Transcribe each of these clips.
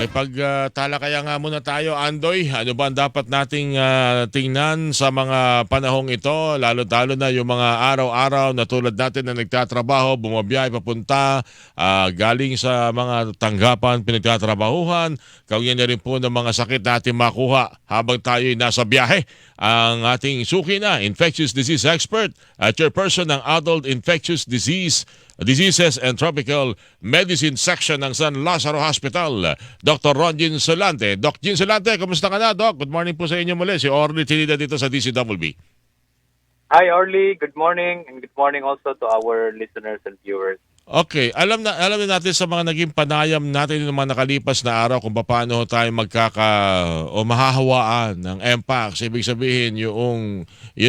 Makipagtalakaya nga muna tayo, Andoy. Ano ba ang dapat nating tingnan sa mga panahong ito? Lalo-lalo na yung mga araw-araw na tulad natin na nagtatrabaho, bumabiyay, papunta, galing sa mga tanggapan, pinagtatrabahuhan. Kaugyan na rin po ng mga sakit natin makuha habang tayo'y nasa biyahe. Ang ating suki na, infectious disease expert at chairperson ng Adult Infectious Diseases and Tropical Medicine Section ng San Lazaro Hospital, Dr. Ron Gin Solante. Doc Gin Solante, kumusta ka na, Doc? Good morning po sa inyo muli. Si Orly Trinidad dito sa DCWB. Hi, Orly. Good morning, and good morning also to our listeners and viewers. Okay, alam na natin sa mga naging panayam natin ng mga nakalipas na araw kung paano tayo mahahawaan ng MPAX. Ibig sabihin yung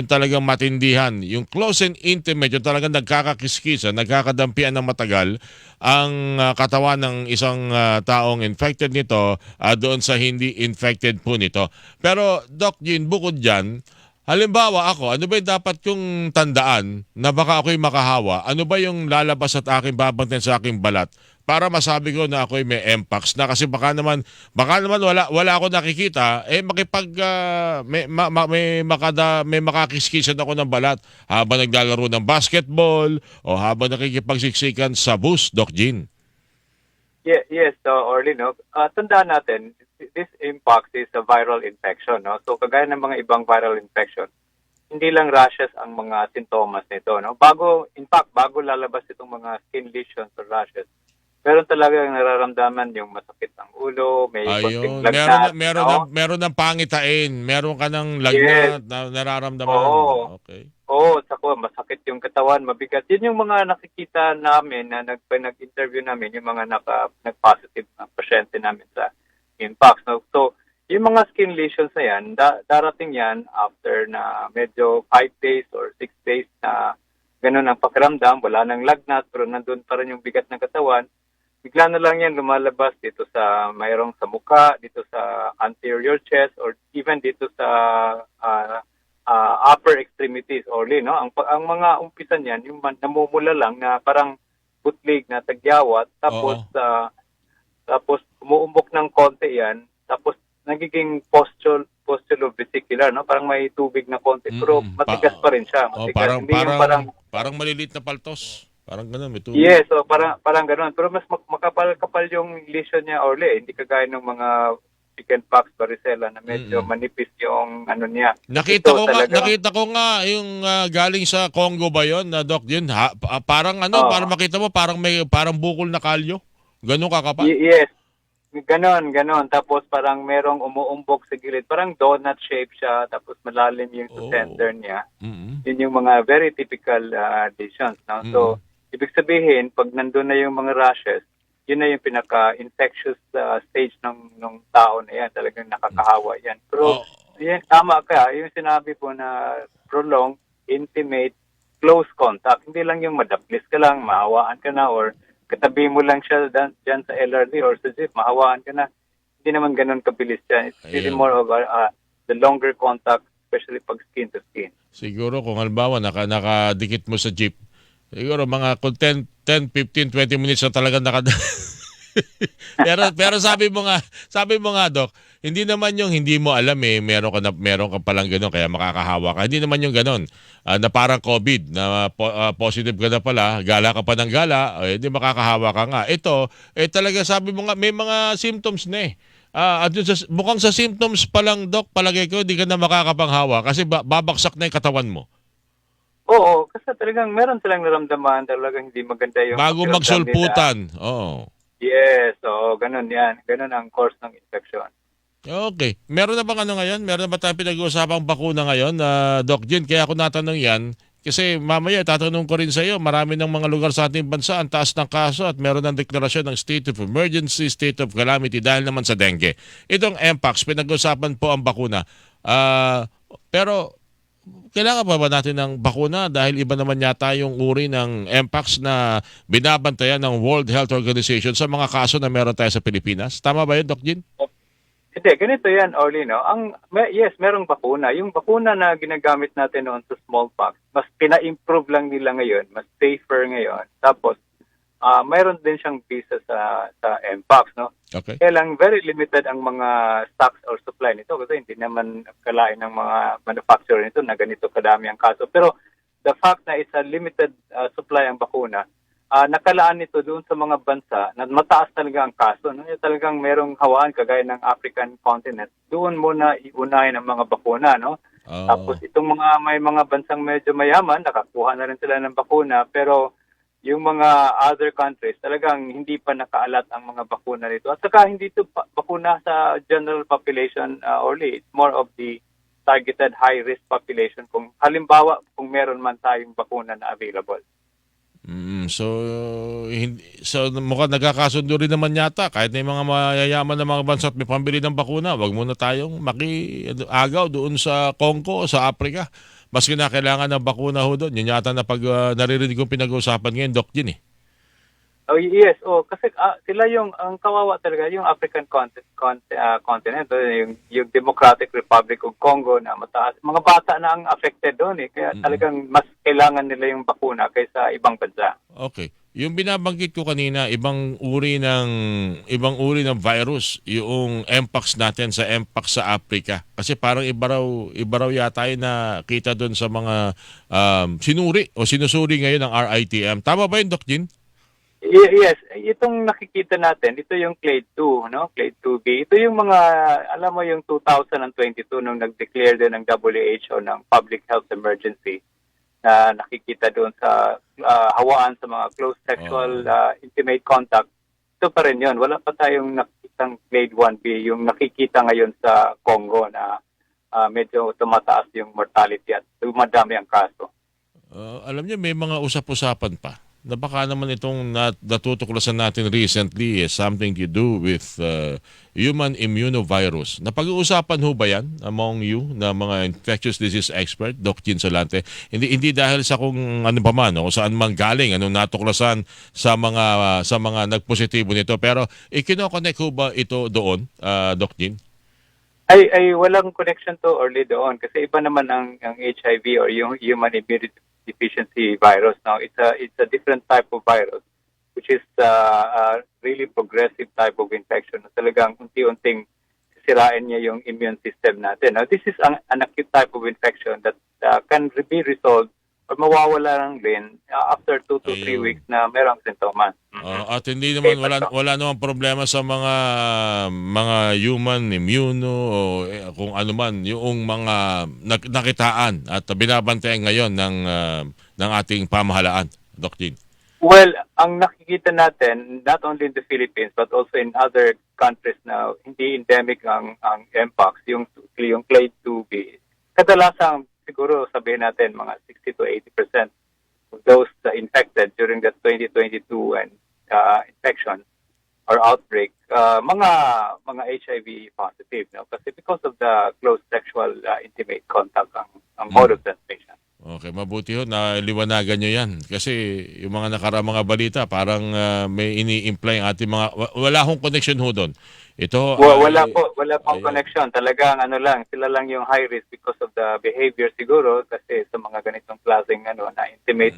talagang matindihan, yung close and intimate, yung talagang nagkakakiskisa, nagkakadampian ng matagal ang katawan ng isang taong infected nito doon sa hindi infected po nito. Pero Doc Gin, bukod dyan, halimbawa ako, ano ba yung dapat kong tandaan na baka ako'y makahawa? Ano ba yung lalabas at aking babantayan sa aking balat para masabi ko na ako'y may mpox na? Kasi baka naman wala ako nakikita, may makakiskisan ako ng balat habang naglalaro ng basketball o habang nakikipagsiksikan sa bus, Doc Gin. Yes, Orly, no? Tandaan natin, this mpox is a viral infection, no? So kagaya ng mga ibang viral infection, hindi lang rashes ang mga sintomas nito, no? Bago lalabas itong mga skin lesions or rashes, meron talaga yung nararamdaman yung masakit ang ulo, may konting lagnat, meron ng pangitain, meron ka ng lagnat na nararamdaman. Oo. Okay. Oo, sako masakit yung katawan, mabigat. Yun yung mga nakikita namin na nag-interview namin, yung mga nag-positive na pasyente namin sa mpox. No? So, yung mga skin lesions na yan, darating yan after na medyo 5 days or 6 days na ganun ang pakiramdam, wala nang lagnat, pero nandun pa rin yung bigat ng katawan. Bigla na lang yan lumalabas dito mayroong sa mukha, dito sa anterior chest, or even dito sa upper extremities, Orly, no? Ang mga umpisa niyan, yung namumula lang na parang butlig na tagyawat, tapos umuumbok ng konti yan, tapos nagiging postulovesicular, no? Parang may tubig na konti, pero matigas pa rin siya. Matigas. Parang maliliit na paltos. Parang gano'n, may tubig. Yes, so parang gano'n. Pero mas makapal-kapal yung lesion niya, Orly. Hindi kagaya ng mga chickenpox, varicella na medyo manipis yung ano niya. Nakita ko nga yung galing sa Congo ba 'yon, Doc Gin? Parang para makita mo parang bukol na kalyo. Ganun kakapal. Yes. Ganon. Tapos parang merong umuumbok sa gilid. Parang donut shape siya, tapos malalim yung center niya. Yun yung mga very typical lesions, no? So, ibig sabihin, pag nandun na yung mga rashes, yun na yung pinaka-infectious stage ng tao na yan. Talagang nakakahawa yan. Pero, yan, tama ka. Yung sinabi po na prolonged, intimate, close contact. Hindi lang yung madaplis ka lang, mahawaan ka na, or katabi mo lang siya dyan sa LRT or sa jeep, mahawaan ka na. Hindi naman ganun kabilis yan. It's really more of the longer contact, especially pag skin to skin. Siguro kung halimbawa nakadikit mo sa jeep, siguro mga 10, 15, 20 minutes na talaga pero sabi mo nga Doc, hindi naman yung hindi mo alam meron ka palang gano'n kaya makakahawa ka. Hindi naman yung gano'n na parang COVID na positive ka na pala, gala ka pa ng gala, hindi makakahawa ka nga. Ito, talaga sabi mo nga may mga symptoms na mukhang sa symptoms pa lang, Doc, palagay ko hindi ka na makakapanghawa kasi babaksak na yung katawan mo. Oo, kasi talagang meron silang naramdaman, talagang hindi maganda yung bago magsulputan. Oo. Yes, oo, ganun yan. Ganun ang course ng infection. Okay. Meron na bang ngayon? Meron na ba tayong pinag-uusapang bakuna ngayon, Doc Gin? Kaya ako natanong yan, kasi mamaya tatanong ko rin sa iyo, marami ng mga lugar sa ating bansa ang taas ng kaso at meron ng deklarasyon ng state of emergency, state of calamity dahil naman sa dengue. Itong mpox, pinag-usapan po ang bakuna. Pero kailangan pa ba natin ng bakuna dahil iba naman yata yung uri ng mpox na binabantayan ng World Health Organization sa mga kaso na meron tayo sa Pilipinas? Tama ba yun, Doc Gin? Hindi, ganito yan, Orly, no? Yes, merong bakuna. Yung bakuna na ginagamit natin noon sa smallpox, mas pina-improve lang nila ngayon, mas safer ngayon. Tapos, mayroon din siyang visa sa MPOX, no? Okay. Kaya lang very limited ang mga stocks or supply nito kasi hindi naman kalain ng mga manufacturer nito na ganito kadami ang kaso. Pero the fact na it's a limited supply ang bakuna, nakalaan nito doon sa mga bansa na mataas talaga ang kaso. No? Yung talagang merong hawaan kagaya ng African continent. Doon muna iunahin ang mga bakuna, no? Tapos itong may mga bansang medyo mayaman, nakakuha na rin sila ng bakuna, pero yung mga other countries talagang hindi pa nakaalat ang mga bakuna nito. At saka hindi ito bakuna sa general population only. It's more of the targeted high-risk population. Kung halimbawa, kung meron man tayong bakuna na available. So mukhang nagkakasundo rin naman yata kahit na yung mga mayayaman na mga bansa at may pambili ng bakuna, wag muna tayong makiagaw doon sa Congo o sa Africa. Mas kinakailangan ng bakuna ho doon. Yun yata na naririnig kong pinag-uusapan ngayon, Doc Jin eh. Oh yes, kasi sila ang kawawa talaga yung African continent, yung Democratic Republic of Congo na mataas. Mga bata na ang affected doon eh, kaya talagang mas kailangan nila yung bakuna kaysa ibang bansa. Okay. Yung binabanggit ko kanina, ibang uri ng virus, yung Mpox natin sa Mpox sa Africa. Kasi parang iba raw yata yung nakita doon sa mga sinuri o sinusuri ngayon ng RITM. Tama ba yun, Doc Jin? Yes, itong nakikita natin, ito yung clade 2, no? Clade 2B. Ito yung mga, alam mo yung 2022 nung nag-declare din ng WHO ng public health emergency na nakikita doon sa hawaan sa mga close sexual intimate contact. Ito pa rin yun. Wala pa tayong nakikitang clade 1B, yung nakikita ngayon sa Congo na medyo tumataas yung mortality at dumadami ang kaso. Alam niyo, may mga usap-usapan pa na baka naman itong natutuklasan natin recently is something to do with human immunovirus. Napag-uusapan ho ba yan among you na mga infectious disease expert, Doc Jin Solante? Hindi dahil sa kung ano pa man, o saan man galing, anong natuklasan sa mga nagpositibo nito. Pero ikino-connect ho ba ito doon, Doc Jin? Ay walang connection to early doon kasi iba naman ang HIV or yung human immunity deficiency virus. Now it's a different type of virus which is a really progressive type of infection. Talagang unti-unting sirain niya yung immune system natin. Now this is an acute type of infection that can be resolved or mawawala lang din after 2 to 3 weeks na merong sintomas. At hindi naman wala namang problema sa mga human immuno o kung ano man yung mga nakitaan at binabantayan ngayon ng ating pamahalaan, Doc Jin. Well, ang nakikita natin not only in the Philippines but also in other countries na hindi endemic ang Mpox, yung clade 2B. Kadalasan siguro sabihin natin mga 60 to 80% of those infected during the 2022 infection or outbreak, mga HIV positive, no? Kasi because of the close sexual intimate contact ang mode of transmission. Okay, mabuti ho na liwanagan nyo yan. Kasi yung mga mga balita, parang may ini-imply ang ating mga... Wala hong connection ho doon. Ito... wala pong connection. Talagang sila lang yung high risk because of the behavior siguro kasi sa mga ganitong klaseng na intimate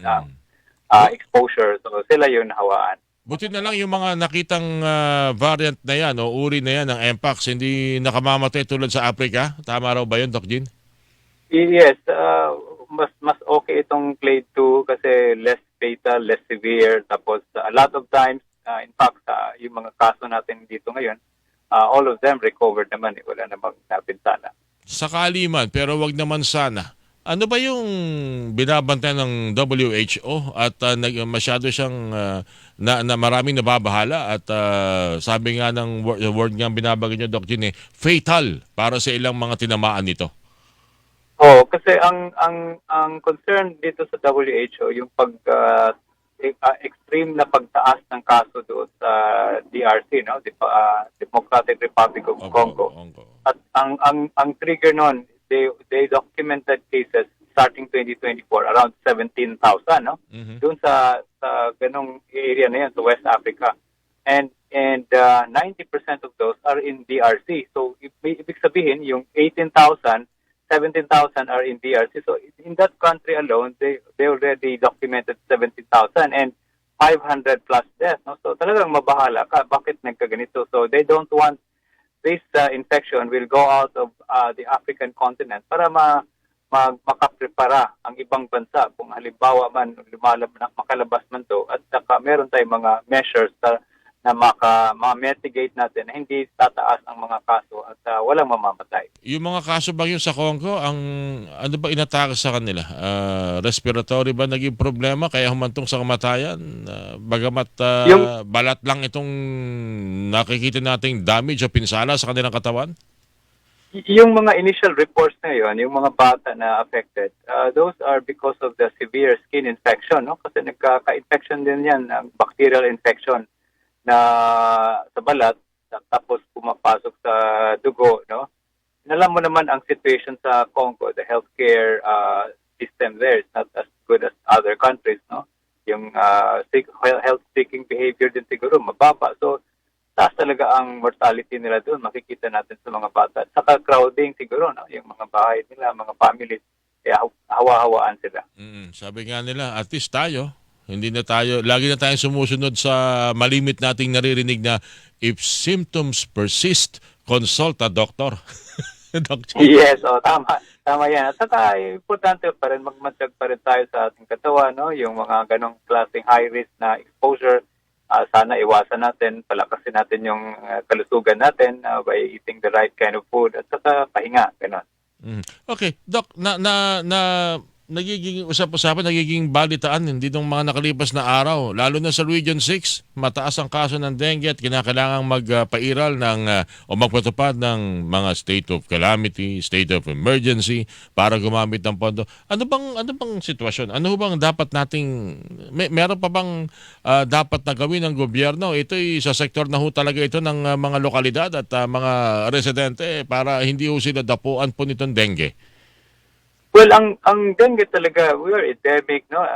exposure. So sila yung nahawaan. Buti na lang yung mga nakitang variant na yan o uri na yan ng Mpox, hindi nakamamatay tulad sa Africa. Tama raw ba yun, Doc Jin? Yes, mas okay itong clade 2 kasi less fatal, less severe. Tapos a lot of times, in fact, yung mga kaso natin dito ngayon, all of them recovered naman. Wala namang napinsala. Sakali man, pero wag naman sana. Ano ba yung binabantayan ng WHO at masyado siyang na maraming nababahala at sabi nga ng word nga binabagay niyo, Doc Jin, fatal para sa ilang mga tinamaan nito? Kasi ang concern dito sa WHO yung extreme na pagtaas ng kaso doon sa DRC, no, Democratic Republic of Congo. At ang trigger noon, they documented cases starting 2024 around 17,000, no? Doon sa ganong area na yan sa West Africa. And 90% of those are in DRC. So ibig sabihin yung 18,000, 17,000 are in DRC. So in that country alone, they already documented 17,000. And 500 plus deaths. No? So talagang mabahala ka. Bakit nagkaganito? So they don't want this infection will go out of the African continent para makaprepara ang ibang bansa kung halimbawa man makalabas man to at saka meron tayong mga measures na ma-mitigate natin na hindi tataas ang mga kaso at walang mamamatay. Yung mga kaso ba yun sa Congo, ano ba inatake sa kanila? Respiratory ba naging problema kaya humantong sa kamatayan? Bagamat balat lang itong nakikita nating damage o pinsala sa kanilang katawan? Yung mga initial reports na yun, yung mga bata na affected, those are because of the severe skin infection, no? Kasi nagka-infection din yan, bacterial infection na sa balat, tapos pumapasok sa dugo, no? Alam mo naman ang situation sa Congo, the healthcare system there is not as good as other countries, no? Yung health-seeking behavior din siguro mababa. So, taas talaga ang mortality nila doon. Makikita natin sa mga bata. Saka crowding siguro, no? Yung mga bahay nila, mga families, kaya hawa-hawaan sila. Sabi nga nila, at least tayo, hindi na tayo, lagi na tayong sumusunod sa malimit nating naririnig na if symptoms persist, consult a doctor. Yes, tama. Tama yan. At saka, importante pa rin, magmatyag pa rin tayo sa ating katawan, no? Yung mga ganong klaseng high risk na exposure, sana iwasan natin, palakasin natin yung kalusugan natin by eating the right kind of food at saka pahinga, gano'n. Okay, Doc, nagiging usap-usapan, nagiging balitaan hindi ng mga nakalipas na araw, lalo na sa Region 6, mataas ang kaso ng dengue at kinakailangang magpairal o magpatupad ng mga state of calamity, state of emergency para gumamit ng pondo. Ano bang sitwasyon? Ano bang dapat nating meron pa bang dapat na gawin ng gobyerno? Ito'y sa sektor na ho talaga ito ng mga lokalidad at mga residente para hindi ho sila dapuan po nitong dengue. Well, ang dengue talaga, we are endemic, no?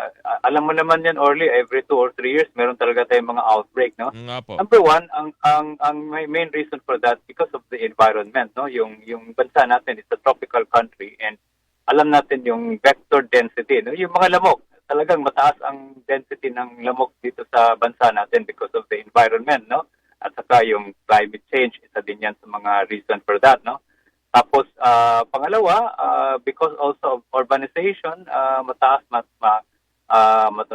Alam mo naman yan, Orly, every 2 or 3 years, meron talaga tayong mga outbreak, no? Nga po. Number one, ang main reason for that, because of the environment, no? Yung bansa natin is a tropical country and alam natin yung vector density, no? Yung mga lamok, talagang mataas ang density ng lamok dito sa bansa natin because of the environment, no? At saka yung climate change, isa din yan sa mga reason for that, no? Tapos, pangalawa, because also of urbanization, mataas,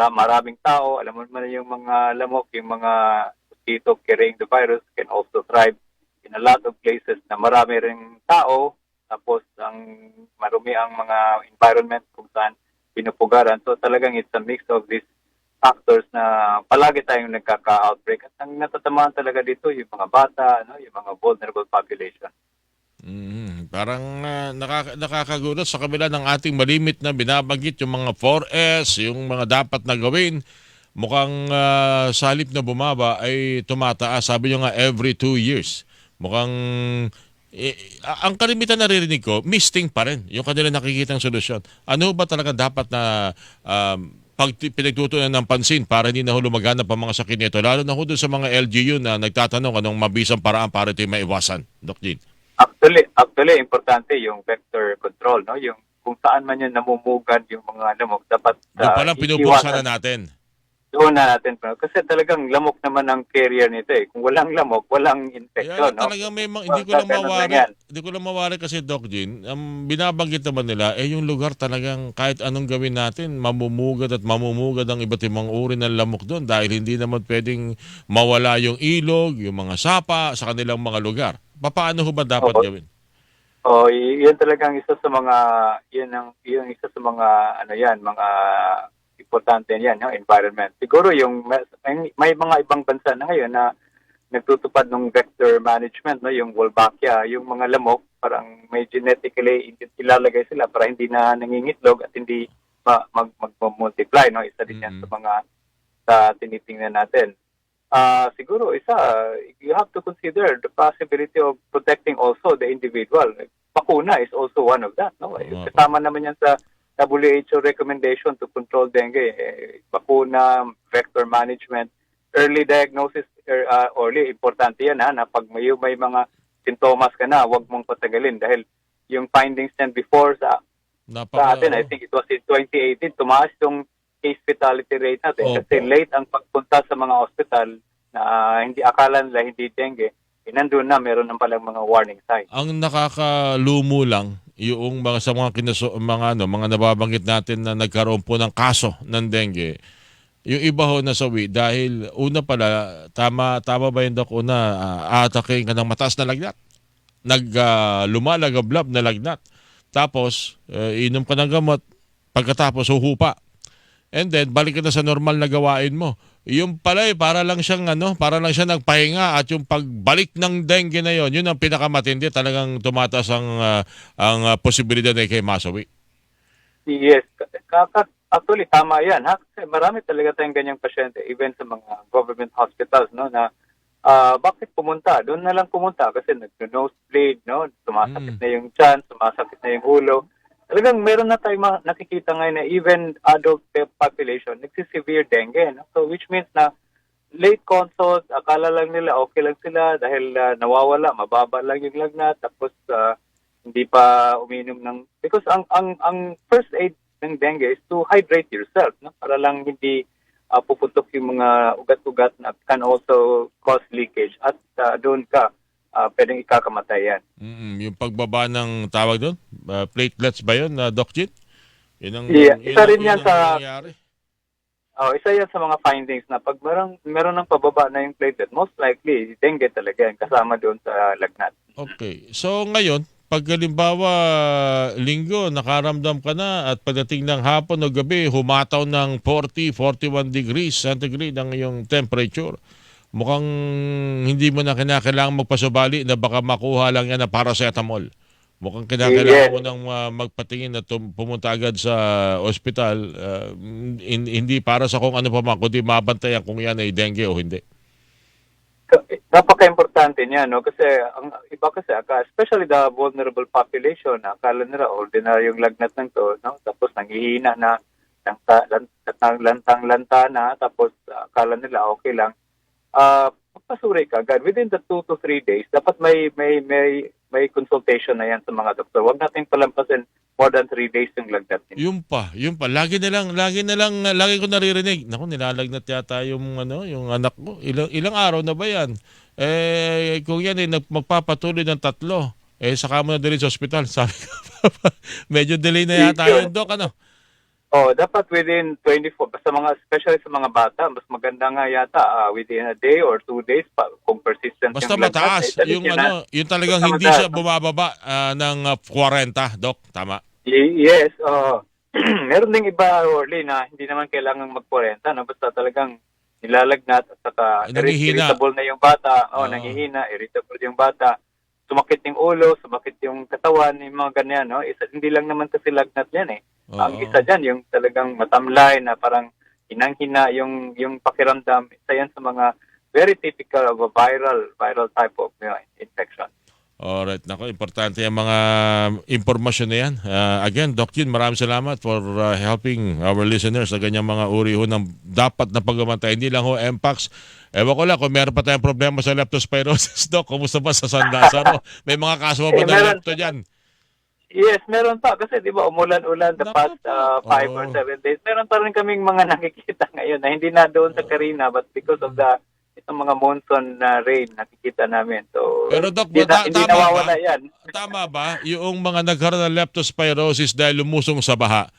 maraming tao. Alam mo naman yung mga lamok, yung mga mosquito carrying the virus can also thrive in a lot of places na marami ring tao. Tapos, marumi ang mga environment kung saan pinupugaran. So, talagang it's a mix of these factors na palagi tayong nagkaka-outbreak. At ang natatamaan talaga dito, yung mga bata, no? Yung mga vulnerable population. Parang nakakagulat sa kabila ng ating malimit na binabanggit yung mga 4S, yung mga dapat na gawin. Mukhang sa halip na bumaba ay tumataas. Sabi nyo nga every 2 years. Mukhang ang kalimitan naririnig ko, misting pa rin yung kanila nakikitang solusyon. Ano ba talaga dapat na pinagtutunan ng pansin para hindi na lumaganap ang mga sakit nito? Lalo na doon sa mga LGU na nagtatanong anong mabisang paraan para ito maiwasan. Doc Jean. Actually, importante yung vector control, no? Yung kung saan man yun namumugad yung mga lamok, dapat doon pala pinupuksan na natin. Doon na natin. Kasi talagang lamok naman ang carrier nito eh. Kung walang lamok, walang infection, no? Talagang hindi ko lang mawari kasi, Doc Jean, binabanggit naman nila, yung lugar talagang kahit anong gawin natin, mamumugad ang iba't ibang uri ng lamok doon dahil hindi naman pwedeng mawala yung ilog, yung mga sapa sa kanilang mga lugar. Paano ho ba dapat gawin? Yun talagang isa sa mga yung isa sa mga mga importante yan, yung environment. Siguro yung may mga ibang bansa na ngayon na nagtutupad ng vector management, no, yung Wolbachia, yung mga lamok parang may genetically ilalagay sila para hindi na nangingitlog at hindi mag-multiply, no. Isa din yan sa mga tinitingnan natin. Siguro you have to consider the possibility of protecting also the individual. Bakuna is also one of that, no? Kasama naman yan sa WHO recommendation to control dengue. Bakuna, vector management, early diagnosis, early, importante yan na pag may mga sintomas ka na, huwag mong patagalin dahil yung findings niyan before sa atin, I think it was in 2018, tumaas yung case fatality rate natin. Opo. Kasi late ang pagpunta sa mga hospital na hindi akala nila hindi dengue, nandun na, meron na palang mga warning signs. Ang nakakalumo lang yung mga sa mga mga nababanggit natin na nagkaroon po ng kaso ng dengue. Yung iba ho nasawi dahil una pala tama ba yun, Dok, una aataking ka ng mataas na lagnat. Lumalagablab na lagnat. Tapos inom ka ng gamot, pagkatapos huhupa. And then balik ka na sa normal na gawain mo. Yung pala para lang siyang para lang siya nagpahinga, at yung pagbalik ng dengue na yon, yun ang pinakamatindi, talagang tumataas ang posibilidad na kay masawi. Yes. Actually, tama yan. Ha? Kasi marami talaga tayong ganyang pasyente, even sa mga government hospitals, no, na bakit pumunta? Doon na lang pumunta kasi nag-nosebleed, no? Sumasakit na yung tiyan, sumasakit na yung ulo. Talagang meron na tayong nakikita ngayon na even adult population nagsisevere dengue. No? So which means na late consult, akala lang nila okay lang sila dahil nawawala, mababa lang yung lagnat, tapos hindi pa uminom ng... Because ang first aid ng dengue is to hydrate yourself, no? Para lang hindi puputok yung mga ugat-ugat na can also cause leakage at doon ka pwedeng ikakamatay yan. Yung pagbaba ng tawag doon, platelets ba yun, Doc Jin? Isa rin yan sa... nangyayari. Isa yan sa mga findings na pag meron ng pababa na yung platelet, most likely dengue talaga yan kasama doon sa lagnat. Okay. So ngayon, pag halimbawa linggo, nakaramdam ka na at pagdating ng hapon o gabi, humataw ng 40-41 degrees centigrade ang iyong temperature. Mukhang hindi mo na kinakailangan magpasubali na baka makuha lang yan na paracetamol. Mukhang kinakailangan mo nang magpatingin at pumunta agad sa ospital. Hindi para sa kung ano pa man, kundi mabantayan kung yan ay dengue o hindi. Napaka-importante niya, no? Kasi ang iba kasi, especially the vulnerable population, akala nila ordinaryong lagnat ng to, no? Tapos nanghihina na, lantang-lanta na, tapos akala nila okay lang. Pagpasuri ka agad, within the 2 to 3 days, dapat may consultation na yan sa mga doktor. Huwag nating palampasin more than 3 days yung lagnat. Yung pa. Lagi ko naririnig. Naku, nilalagnat yata yung anak mo. Ilang araw na ba yan? Kung yan magpapatuloy ng 3, saka mo na dali sa ospital. Sabi ko, medyo delay na yata yun, Doc, Dapat within 24, especially sa mga bata, mas maganda nga yata within a day or 2 days pa kung persistent basta yung mataas. lagnat. Yung talagang hindi siya bumababa ng 40, Doc. Tama? Yes. Meron ding iba, Orly, na hindi naman kailangan mag-40, no? Basta talagang nilalagnat at saka irritable na yung bata. Nanghihina, irritable yung bata. Sumakit yung ulo, sumakit yung katawan, yung mga ganyan, no? Hindi lang naman kasi lagnat yan, eh. Ang isa dyan, yung talagang matamlay na parang hinang-hina yung pakiramdam. Isa yan sa mga very typical of a viral type of infection. Alright, nako, importante yung mga impormasyon na yan. Again, Doc Jin, maraming salamat for helping our listeners sa ganyang mga uri ho ng dapat na pagmamantay. Hindi lang ho Mpox. Ewan ko lang kung meron pa tayong problema sa leptospirosis, Doc. Kumusta ba sa San Lazaro? May mga kaso ba ng lepto dyan? Yes, meron pa. Kasi di ba umulan-ulan the past 5 or 7 days. Meron pa rin kaming mga nakikita ngayon na hindi na doon sa Carina but because of itong mga monsoon rain nakikita namin. So, pero Doc, hindi nawawala yan. Tama ba yung mga nagkaroon ng leptospirosis dahil lumusong sa baha?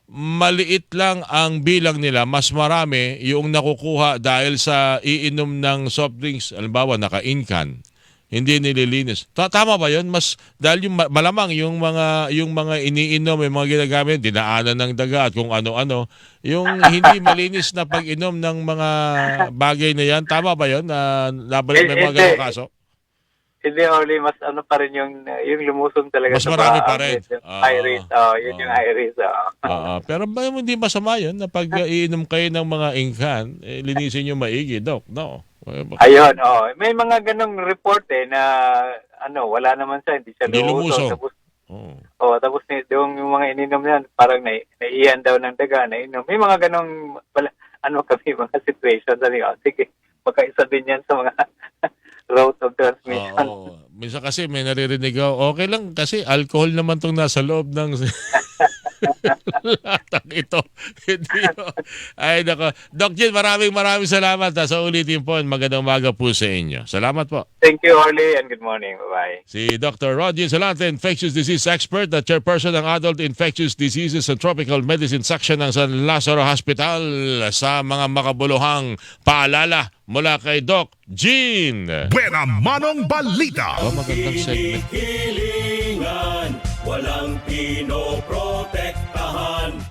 Maliit lang ang bilang nila, mas marami yung nakukuha dahil sa iinom ng soft drinks, halimbawa naka-incan. Hindi nililinis. Tama ba 'yon? Mas dahil yung malamang yung mga iniinom, yung mga ginagamit, dinaanan ng daga at kung ano-ano, yung hindi malinis na pag-inom ng mga bagay na 'yan. Tama ba 'yon? May mga ganung kaso? Hindi, Orly, mas pa rin yung lumusong talaga. Mas marami pa rin. Iris, yun yung iris. Pero ba hindi masama 'yon na pag iinom kayo ng mga incan, linisin nyo maigi, Doc? No. Ayun, may mga ganong report na wala naman siya, hindi siya lumusong. Tapos yung mga ininom yan, parang naiiyan daw ng daga, nainom. May mga ganong mga situation. Sige, magkaisa din yan sa mga route of transmission. Minsan kasi may naririnig ako, okay lang kasi alcohol naman tong nasa loob ng Latang ito. Hindi yun. Ay, nako. Doc Jin, maraming salamat sa ulitin po. Magandang umaga po sa inyo. Salamat po. Thank you, Orly, and good morning. Bye-bye. Si Dr. Rodin Salante, infectious disease expert at chairperson ng Adult Infectious Diseases and Tropical Medicine Section ng San Lazaro Hospital sa mga makabuluhang paalala mula kay Doc Jean. Buena Manong Balita. Oh, magandang segment. Hilingan, walang pinoprotektahan.